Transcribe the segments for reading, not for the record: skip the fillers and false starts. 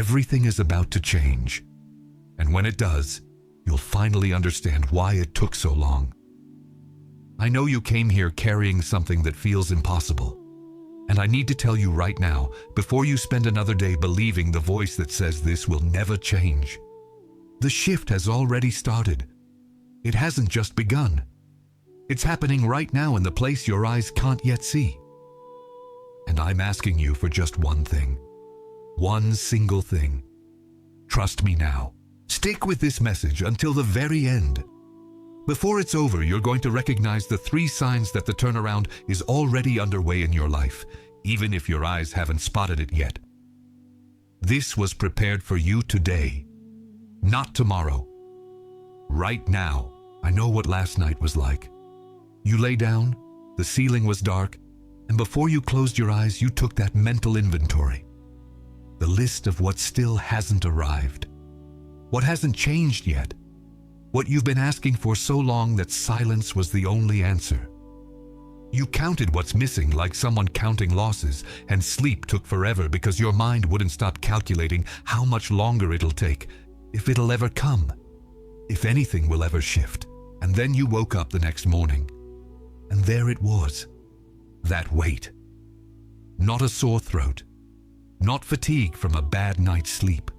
everything is about to change. And when it does, you'll finally understand why it took so long. I know you came here carrying something that feels impossible. And I need to tell you right now, before you spend another day believing the voice that says this will never change. The shift has already started. It hasn't just begun. It's happening right now in the place your eyes can't yet see. And I'm asking you for just one thing. One single thing. Trust me now. Stick with this message until the very end. Before it's over, you're going to recognize the 3 signs that the turnaround is already underway in your life, even if your eyes haven't spotted it yet. This was prepared for you today, not tomorrow. Right now. I know what last night was like. You lay down, the ceiling was dark, and before you closed your eyes, you took that mental inventory. The list of what still hasn't arrived. What hasn't changed yet. What you've been asking for so long that silence was the only answer. You counted what's missing like someone counting losses, and sleep took forever because your mind wouldn't stop calculating how much longer it'll take, if it'll ever come, if anything will ever shift. And then you woke up the next morning, and there it was, that weight. Not a sore throat, not fatigue from a bad night's sleep.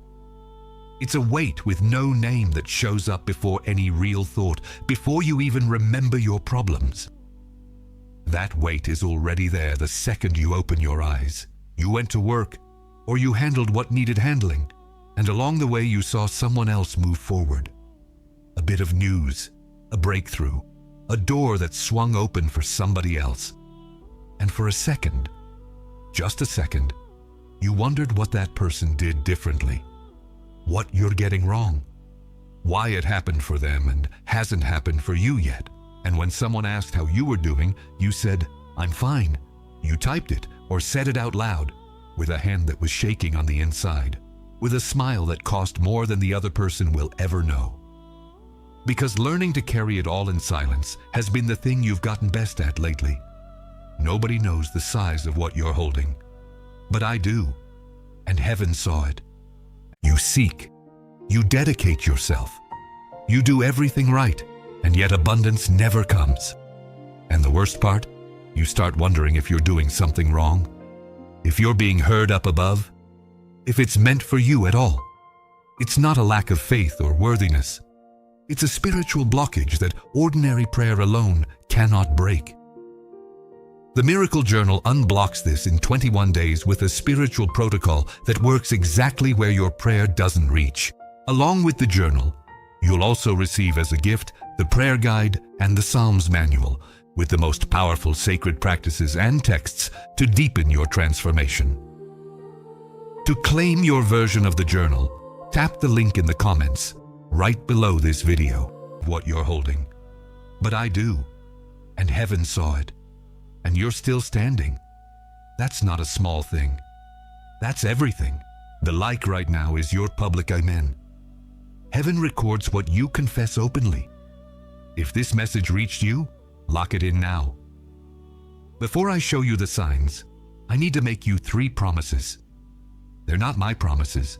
It's a weight with no name that shows up before any real thought, before you even remember your problems. That weight is already there the second you open your eyes. You went to work, or you handled what needed handling, and along the way you saw someone else move forward. A bit of news, a breakthrough, a door that swung open for somebody else. And for a second, just a second, you wondered what that person did differently. What you're getting wrong. Why it happened for them and hasn't happened for you yet. And when someone asked how you were doing, you said, "I'm fine." You typed it or said it out loud with a hand that was shaking on the inside, with a smile that cost more than the other person will ever know. Because learning to carry it all in silence has been the thing you've gotten best at lately. Nobody knows the size of what you're holding. But I do, and heaven saw it. You seek, you dedicate yourself, you do everything right, and yet abundance never comes. And the worst part, you start wondering if you're doing something wrong, if you're being heard up above, if it's meant for you at all. It's not a lack of faith or worthiness. It's a spiritual blockage that ordinary prayer alone cannot break. The Miracle Journal unblocks this in 21 days with a spiritual protocol that works exactly where your prayer doesn't reach. Along with the journal, you'll also receive as a gift the prayer guide and the Psalms manual with the most powerful sacred practices and texts to deepen your transformation. To claim your version of the journal, tap the link in the comments right below this video of what you're holding. But I do, and heaven saw it. And you're still standing. That's not a small thing. That's everything. The like right now is your public amen. Heaven records what you confess openly. If this message reached you, lock it in now. Before I show you the signs, I need to make you 3 promises. They're not my promises.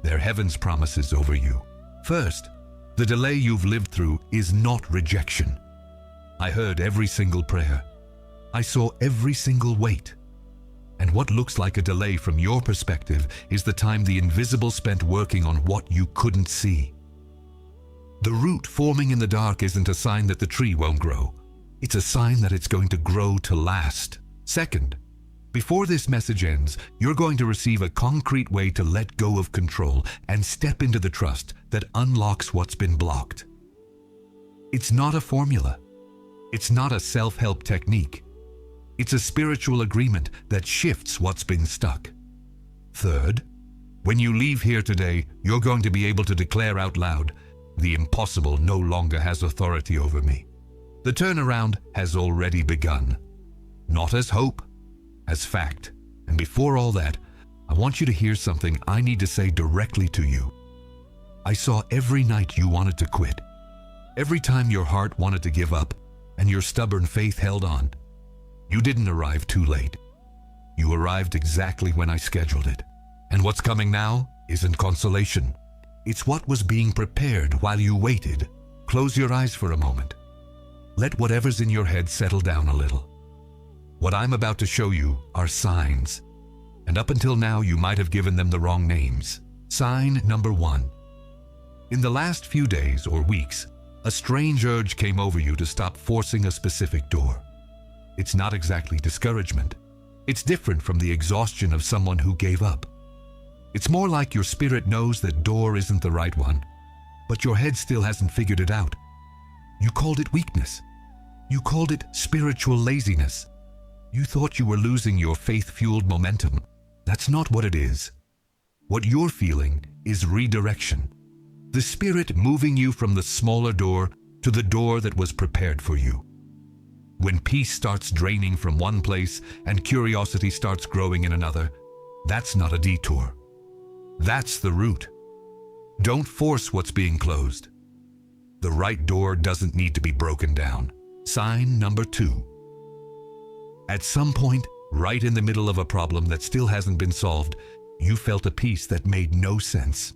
They're heaven's promises over you. First, the delay you've lived through is not rejection. I heard every single prayer. I saw every single wait. And what looks like a delay from your perspective is the time the invisible spent working on what you couldn't see. The root forming in the dark isn't a sign that the tree won't grow. It's a sign that it's going to grow to last. Second, before this message ends, you're going to receive a concrete way to let go of control and step into the trust that unlocks what's been blocked. It's not a formula. It's not a self-help technique. It's a spiritual agreement that shifts what's been stuck. Third, when you leave here today, you're going to be able to declare out loud, "The impossible no longer has authority over me." The turnaround has already begun. Not as hope, as fact. And before all that, I want you to hear something I need to say directly to you. I saw every night you wanted to quit. Every time your heart wanted to give up and your stubborn faith held on. You didn't arrive too late. You arrived exactly when I scheduled it. And what's coming now isn't consolation. It's what was being prepared while you waited. Close your eyes for a moment. Let whatever's in your head settle down a little. What I'm about to show you are signs. And up until now, you might have given them the wrong names. Sign number 1. In the last few days or weeks, a strange urge came over you to stop forcing a specific door. It's not exactly discouragement. It's different from the exhaustion of someone who gave up. It's more like your spirit knows that door isn't the right one, but your head still hasn't figured it out. You called it weakness. You called it spiritual laziness. You thought you were losing your faith-fueled momentum. That's not what it is. What you're feeling is redirection. The Spirit moving you from the smaller door to the door that was prepared for you. When peace starts draining from one place and curiosity starts growing in another, that's not a detour. That's the route. Don't force what's being closed. The right door doesn't need to be broken down. Sign number 2. At some point, right in the middle of a problem that still hasn't been solved, you felt a peace that made no sense.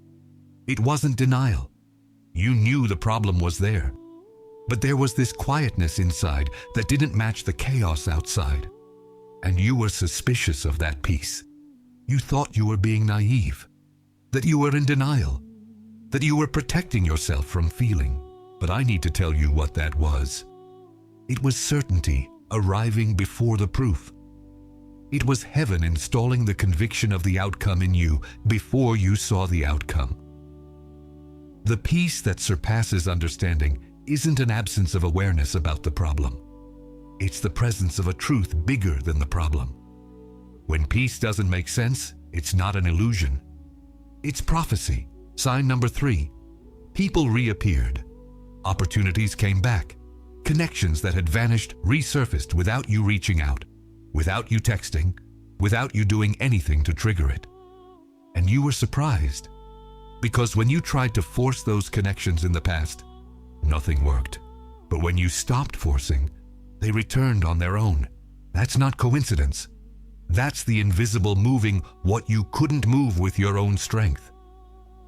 It wasn't denial. You knew the problem was there. But there was this quietness inside that didn't match the chaos outside. And you were suspicious of that peace. You thought you were being naive, that you were in denial, that you were protecting yourself from feeling. But I need to tell you what that was. It was certainty arriving before the proof. It was heaven installing the conviction of the outcome in you before you saw the outcome. The peace that surpasses understanding isn't an absence of awareness about the problem. It's the presence of a truth bigger than the problem. When peace doesn't make sense, it's not an illusion. It's prophecy. Sign number 3. People reappeared. Opportunities came back. Connections that had vanished resurfaced without you reaching out, without you texting, without you doing anything to trigger it. And you were surprised, because when you tried to force those connections in the past, nothing worked. But when you stopped forcing, they returned on their own. That's not coincidence. That's the invisible moving what you couldn't move with your own strength.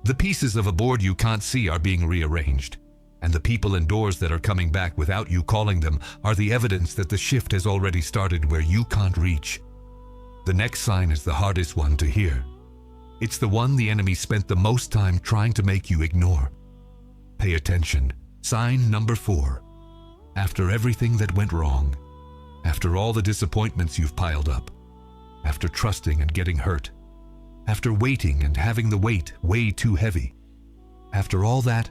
The pieces of a board you can't see are being rearranged, and the people and doors that are coming back without you calling them are the evidence that the shift has already started where you can't reach. The next sign is the hardest one to hear. It's the one the enemy spent the most time trying to make you ignore. Pay attention. Sign number 4. After everything that went wrong, after all the disappointments you've piled up, after trusting and getting hurt, after waiting and having the weight way too heavy, after all that,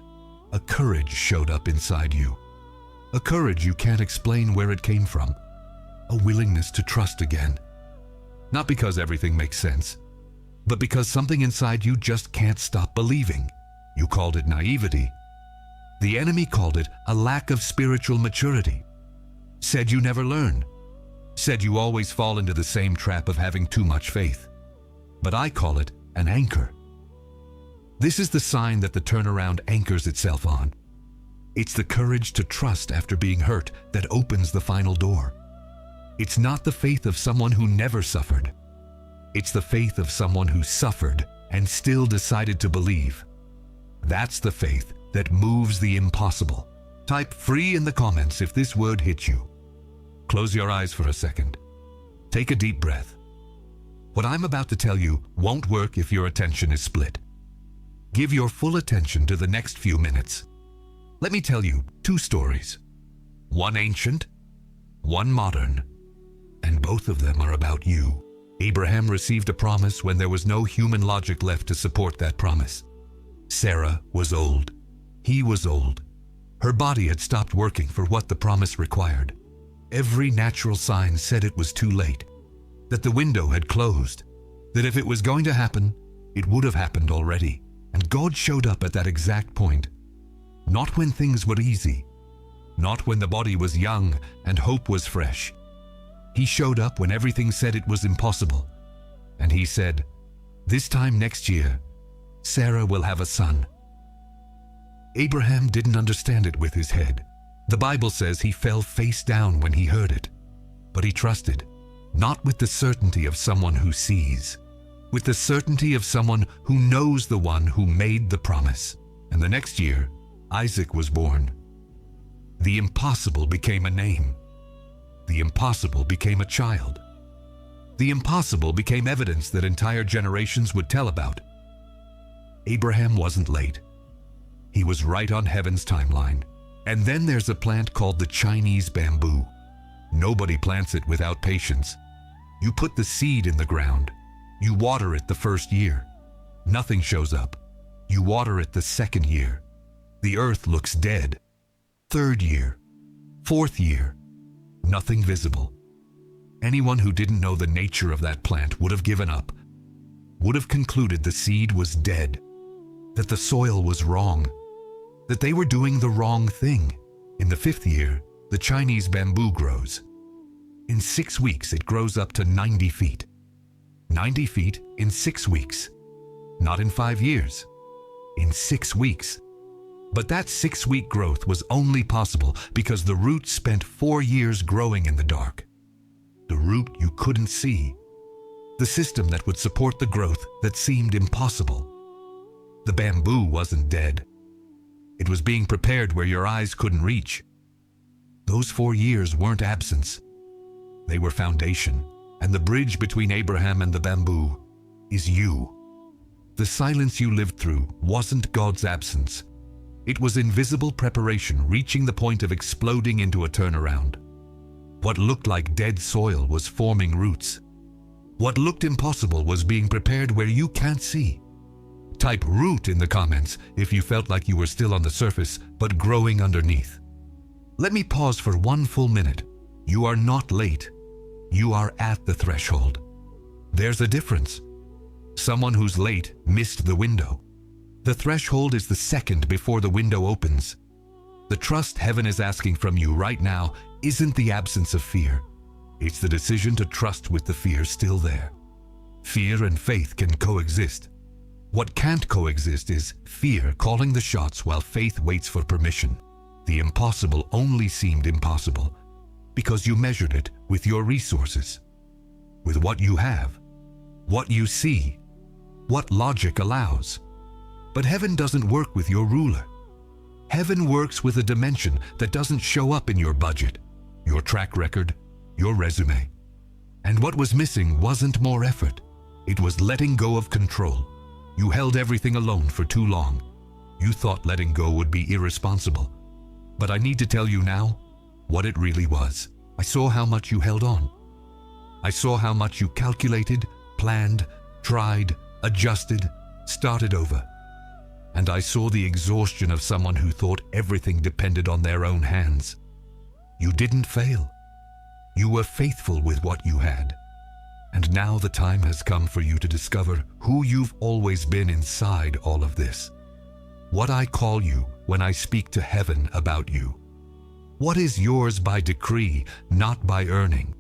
a courage showed up inside you. A courage you can't explain where it came from. A willingness to trust again. Not because everything makes sense, but because something inside you just can't stop believing. You called it naivety. The enemy called it a lack of spiritual maturity. Said you never learn. Said you always fall into the same trap of having too much faith. But I call it an anchor. This is the sign that the turnaround anchors itself on. It's the courage to trust after being hurt that opens the final door. It's not the faith of someone who never suffered. It's the faith of someone who suffered and still decided to believe. That's the faith that moves the impossible. Type free in the comments if this word hits you. Close your eyes for a second. Take a deep breath. What I'm about to tell you won't work if your attention is split. Give your full attention to the next few minutes. Let me tell you 2 stories. One ancient, one modern, and both of them are about you. Abraham received a promise when there was no human logic left to support that promise. Sarah was old. He was old. Her body had stopped working for what the promise required. Every natural sign said it was too late, that the window had closed, that if it was going to happen, it would have happened already. And God showed up at that exact point. Not when things were easy, not when the body was young and hope was fresh. He showed up when everything said it was impossible. And he said, "This time next year, Sarah will have a son." Abraham didn't understand it with his head. The Bible says he fell face down when he heard it. But he trusted, not with the certainty of someone who sees, with the certainty of someone who knows the one who made the promise. And the next year, Isaac was born. The impossible became a name. The impossible became a child. The impossible became evidence that entire generations would tell about. Abraham wasn't late. He was right on heaven's timeline. And then there's a plant called the Chinese bamboo. Nobody plants it without patience. You put the seed in the ground. You water it the first year. Nothing shows up. You water it the second year. The earth looks dead. Third year. Fourth year. Nothing visible. Anyone who didn't know the nature of that plant would have given up, would have concluded the seed was dead, that the soil was wrong, that they were doing the wrong thing. In the fifth year, the Chinese bamboo grows. In 6 weeks, it grows up to 90 feet. 90 feet in 6 weeks. Not in 5 years. In 6 weeks. But that 6-week growth was only possible because the root spent 4 years growing in the dark. The root you couldn't see. The system that would support the growth that seemed impossible. The bamboo wasn't dead. It was being prepared where your eyes couldn't reach. Those 4 years weren't absence. They were foundation, and the bridge between Abraham and the bamboo is you. The silence you lived through wasn't God's absence. It was invisible preparation reaching the point of exploding into a turnaround. What looked like dead soil was forming roots. What looked impossible was being prepared where you can't see. Type root in the comments if you felt like you were still on the surface but growing underneath. Let me pause for 1 full minute. You are not late. You are at the threshold. There's a difference. Someone who's late missed the window. The threshold is the second before the window opens. The trust heaven is asking from you right now isn't the absence of fear. It's the decision to trust with the fear still there. Fear and faith can coexist. What can't coexist is fear calling the shots while faith waits for permission. The impossible only seemed impossible because you measured it with your resources, with what you have, what you see, what logic allows. But heaven doesn't work with your ruler. Heaven works with a dimension that doesn't show up in your budget, your track record, your resume. And what was missing wasn't more effort. It was letting go of control. You held everything alone for too long. You thought letting go would be irresponsible. But I need to tell you now what it really was. I saw how much you held on. I saw how much you calculated, planned, tried, adjusted, started over. And I saw the exhaustion of someone who thought everything depended on their own hands. You didn't fail. You were faithful with what you had. And now the time has come for you to discover who you've always been inside all of this. What I call you when I speak to heaven about you. What is yours by decree, not by earning.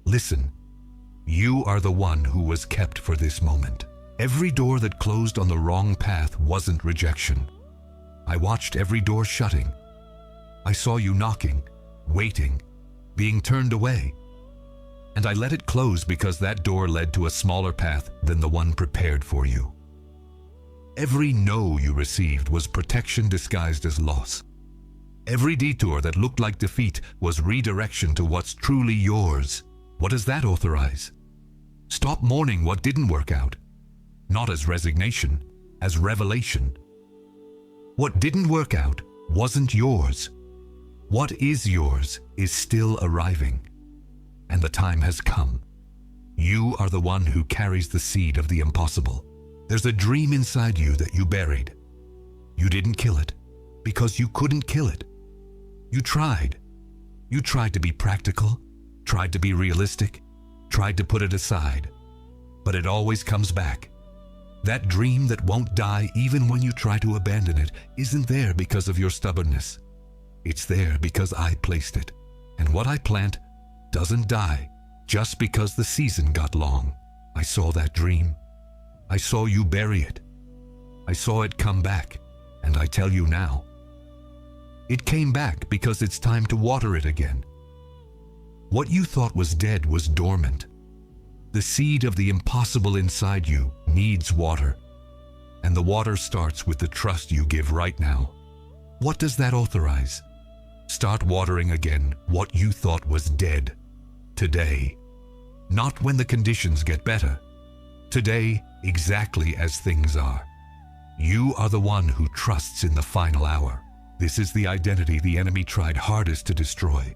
Listen, you are the one who was kept for this moment. Every door that closed on the wrong path wasn't rejection. I watched every door shutting. I saw you knocking, waiting, being turned away. And I let it close because that door led to a smaller path than the one prepared for you. Every no you received was protection disguised as loss. Every detour that looked like defeat was redirection to what's truly yours. What does that authorize? Stop mourning what didn't work out. Not as resignation, as revelation. What didn't work out wasn't yours. What is yours is still arriving. And the time has come. You are the one who carries the seed of the impossible. There's a dream inside you that you buried. You didn't kill it because you couldn't kill it. You tried. You tried to be practical, tried to be realistic, tried to put it aside. But it always comes back. That dream that won't die even when you try to abandon it isn't there because of your stubbornness. It's there because I placed it. And what I plant doesn't die just because the season got long. I saw that dream. I saw you bury it. I saw it come back. And I tell you now, it came back because it's time to water it again. What you thought was dead was dormant. The seed of the impossible inside you needs water, and the water starts with the trust you give right now. What does that authorize? Start watering again what you thought was dead today. Not when the conditions get better. Today, exactly as things are. You are the one who trusts in the final hour. This is the identity the enemy tried hardest to destroy,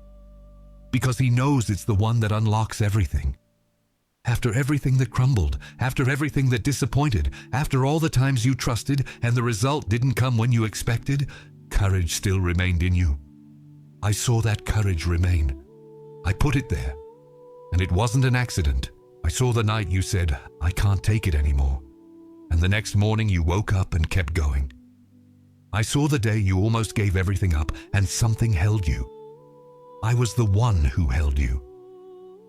because he knows it's the one that unlocks everything. After everything that crumbled, after everything that disappointed, after all the times you trusted and the result didn't come when you expected, courage still remained in you. I saw that courage remain. I put it there. And it wasn't an accident. I saw the night you said, "I can't take it anymore." And the next morning you woke up and kept going. I saw the day you almost gave everything up and something held you. I was the one who held you.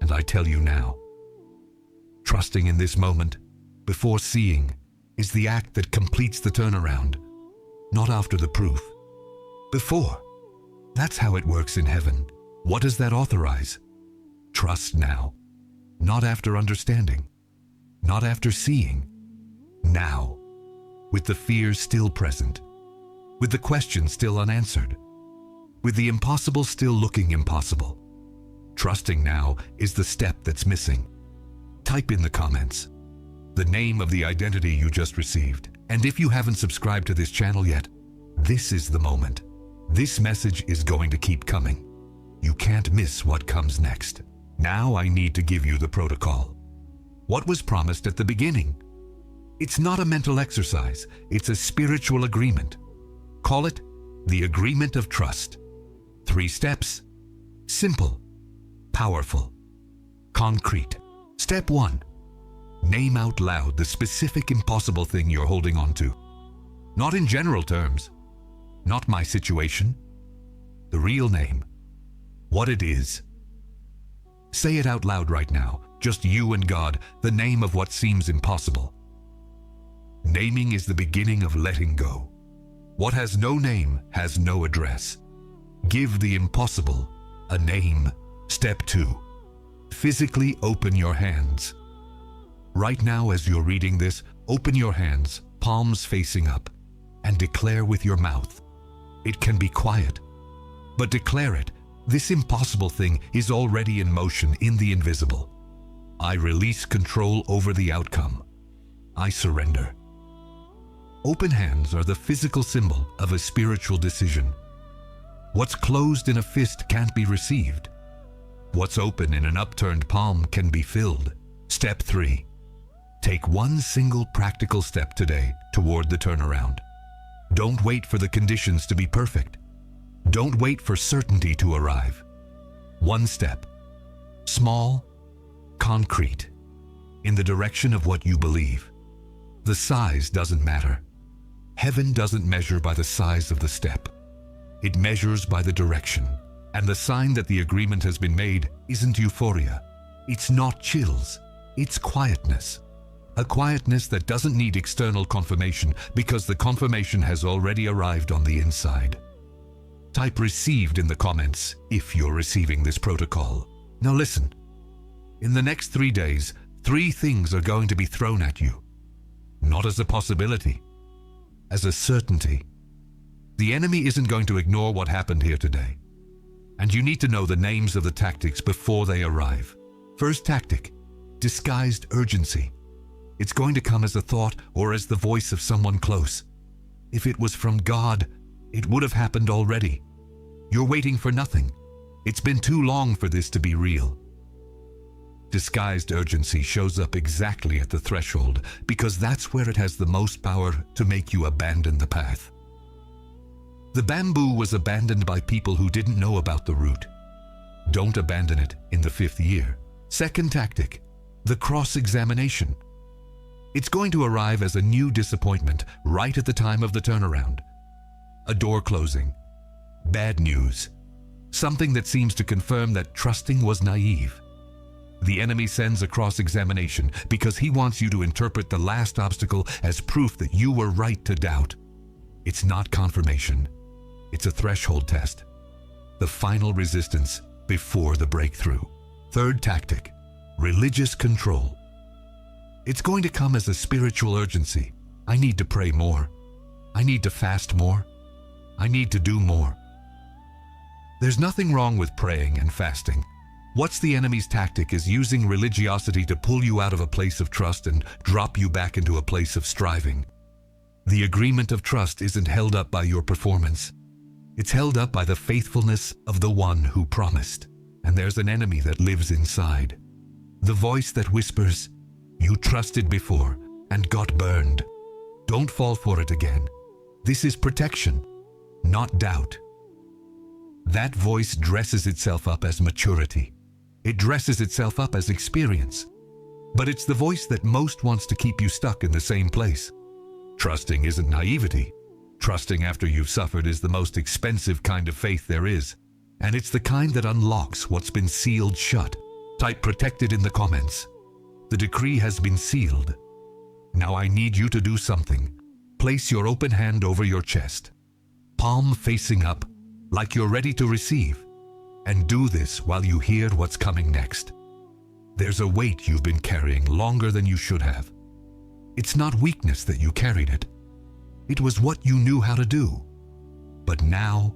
And I tell you now, trusting in this moment, before seeing, is the act that completes the turnaround, not after the proof. Before. That's how it works in heaven. What does that authorize? Trust now. Not after understanding. Not after seeing. Now. With the fears still present. With the questions still unanswered. With the impossible still looking impossible. Trusting now is the step that's missing. Type in the comments the name of the identity you just received. And if you haven't subscribed to this channel yet, this is the moment. This message is going to keep coming. You can't miss what comes next. Now I need to give you the protocol. What was promised at the beginning? It's not a mental exercise. It's a spiritual agreement. Call it the agreement of trust. 3 steps. Simple. Powerful. Concrete. Step 1. Name out loud the specific impossible thing you're holding on to. Not in general terms. Not my situation. The real name. What it is. Say it out loud right now, just you and God, the name of what seems impossible. Naming is the beginning of letting go. What has no name has no address. Give the impossible a name. Step 2. Physically open your hands. Right now, as you're reading this, open your hands, palms facing up, and declare with your mouth. It can be quiet, but declare it. This impossible thing is already in motion in the invisible. I release control over the outcome. I surrender. Open hands are the physical symbol of a spiritual decision. What's closed in a fist can't be received. What's open in an upturned palm can be filled. Step 3. Take one single practical step today toward the turnaround. Don't wait for the conditions to be perfect. Don't wait for certainty to arrive. One step. Small, concrete, in the direction of what you believe. The size doesn't matter. Heaven doesn't measure by the size of the step. It measures by the direction. And the sign that the agreement has been made isn't euphoria. It's not chills. It's quietness. A quietness that doesn't need external confirmation because the confirmation has already arrived on the inside. Type received in the comments if you're receiving this protocol. Now listen. In the next 3 days, 3 things are going to be thrown at you. Not as a possibility, as a certainty. The enemy isn't going to ignore what happened here today. And you need to know the names of the tactics before they arrive. First tactic, disguised urgency. It's going to come as a thought or as the voice of someone close. If it was from God, it would have happened already. You're waiting for nothing. It's been too long for this to be real. Disguised urgency shows up exactly at the threshold because that's where it has the most power to make you abandon the path. The bamboo was abandoned by people who didn't know about the root. Don't abandon it in the 5th year. Second tactic, the cross-examination. It's going to arrive as a new disappointment right at the time of the turnaround. A door closing. Bad news. Something that seems to confirm that trusting was naive. The enemy sends a cross-examination because he wants you to interpret the last obstacle as proof that you were right to doubt. It's not confirmation. It's a threshold test. The final resistance before the breakthrough. Third tactic. religious control. It's going to come as a spiritual urgency. I need to pray more. I need to fast more. I need to do more. There's nothing wrong with praying and fasting. What's the enemy's tactic is using religiosity to pull you out of a place of trust and drop you back into a place of striving. The agreement of trust isn't held up by your performance. It's held up by the faithfulness of the one who promised. And there's an enemy that lives inside. The voice that whispers, "You trusted before and got burned. Don't fall for it again." This is protection, not doubt. That voice dresses itself up as maturity. It dresses itself up as experience. But it's the voice that most wants to keep you stuck in the same place. Trusting isn't naivety. Trusting after you've suffered is the most expensive kind of faith there is. And it's the kind that unlocks what's been sealed shut. Type protected in the comments. The decree has been sealed. Now I need you to do something. Place your open hand over your chest, palm facing up, like you're ready to receive. And do this while you hear what's coming next. There's a weight you've been carrying longer than you should have. It's not weakness that you carried it. It was what you knew how to do. But now,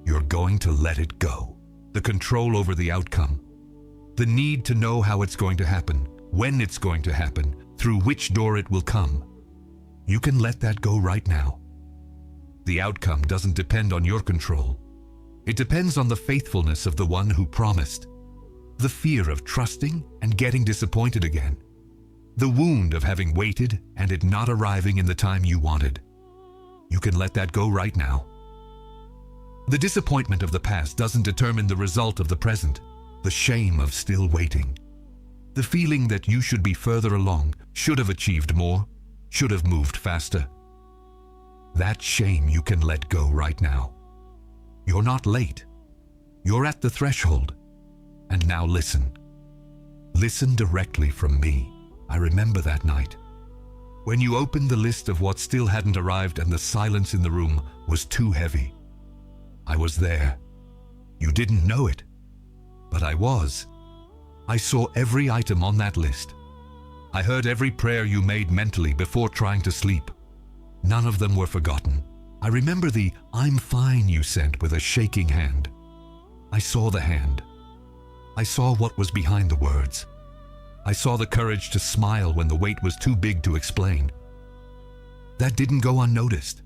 you're going to let it go. The control over the outcome. The need to know how it's going to happen, when it's going to happen, through which door it will come. You can let that go right now. The outcome doesn't depend on your control. It depends on the faithfulness of the one who promised. The fear of trusting and getting disappointed again. The wound of having waited and it not arriving in the time you wanted. You can let that go right now. The disappointment of the past doesn't determine the result of the present. The shame of still waiting. The feeling that you should be further along, should have achieved more, should have moved faster. That shame you can let go right now. You're not late. You're at the threshold. And now listen. Listen directly from me. I remember that night. When you opened the list of what still hadn't arrived and the silence in the room was too heavy. I was there. You didn't know it. But I was. I saw every item on that list. I heard every prayer you made mentally before trying to sleep. None of them were forgotten. I remember the "I'm fine" you sent with a shaking hand. I saw the hand. I saw what was behind the words. I saw the courage to smile when the weight was too big to explain. That didn't go unnoticed.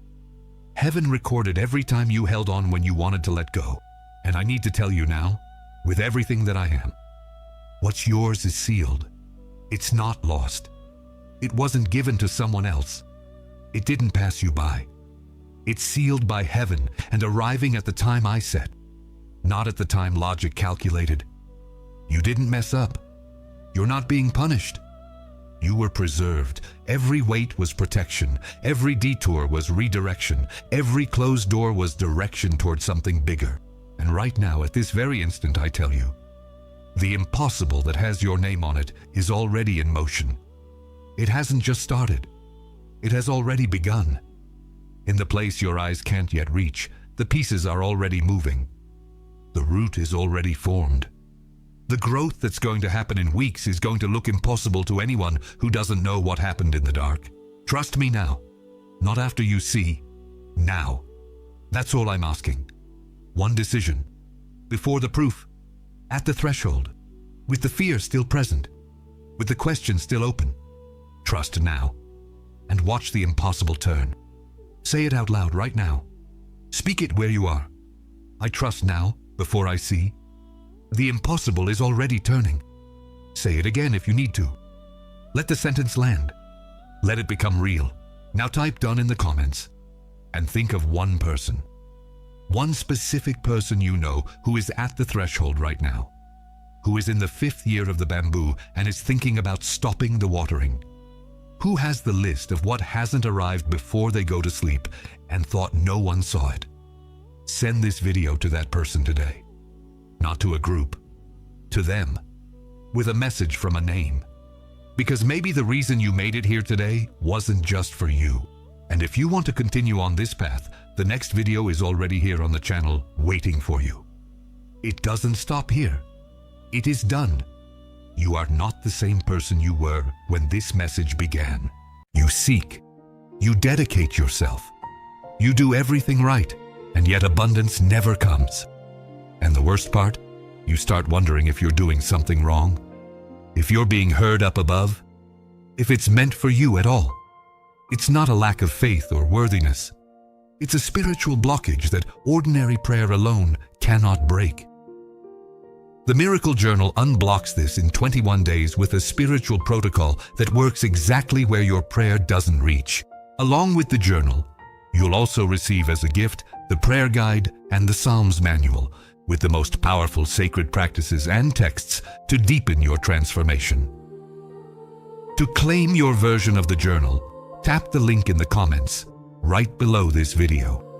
Heaven recorded every time you held on when you wanted to let go. And I need to tell you now, with everything that I am, what's yours is sealed. It's not lost. It wasn't given to someone else. It didn't pass you by. It's sealed by heaven and arriving at the time I set, not at the time logic calculated. You didn't mess up. You're not being punished. You were preserved. Every wait was protection. Every detour was redirection. Every closed door was direction toward something bigger. And right now, at this very instant, I tell you, the impossible that has your name on it is already in motion. It hasn't just started. It has already begun. In the place your eyes can't yet reach, the pieces are already moving. The root is already formed. The growth that's going to happen in weeks is going to look impossible to anyone who doesn't know what happened in the dark. Trust me now, not after you see, now. That's all I'm asking. One decision, before the proof, at the threshold, with the fear still present, with the question still open. Trust now, and watch the impossible turn. Say it out loud right now. Speak it where you are. I trust now, before I see. The impossible is already turning. Say it again if you need to. Let the sentence land. Let it become real. Now type "done" in the comments. And think of one person. One specific person you know who is at the threshold right now. Who is in the 5th year of the bamboo and is thinking about stopping the watering. Who has the list of what hasn't arrived before they go to sleep and thought no one saw it? Send this video to that person today. Not to a group. To them. With a message from a name. Because maybe the reason you made it here today wasn't just for you. And if you want to continue on this path, the next video is already here on the channel waiting for you. It doesn't stop here. It is done. You are not the same person you were when this message began. You seek. You dedicate yourself. You do everything right, and yet abundance never comes. And the worst part? You start wondering if you're doing something wrong, if you're being heard up above, if it's meant for you at all. It's not a lack of faith or worthiness. It's a spiritual blockage that ordinary prayer alone cannot break. The Miracle Journal unblocks this in 21 days with a spiritual protocol that works exactly where your prayer doesn't reach. Along with the journal, you'll also receive as a gift the prayer guide and the Psalms manual with the most powerful sacred practices and texts to deepen your transformation. To claim your version of the journal, tap the link in the comments right below this video.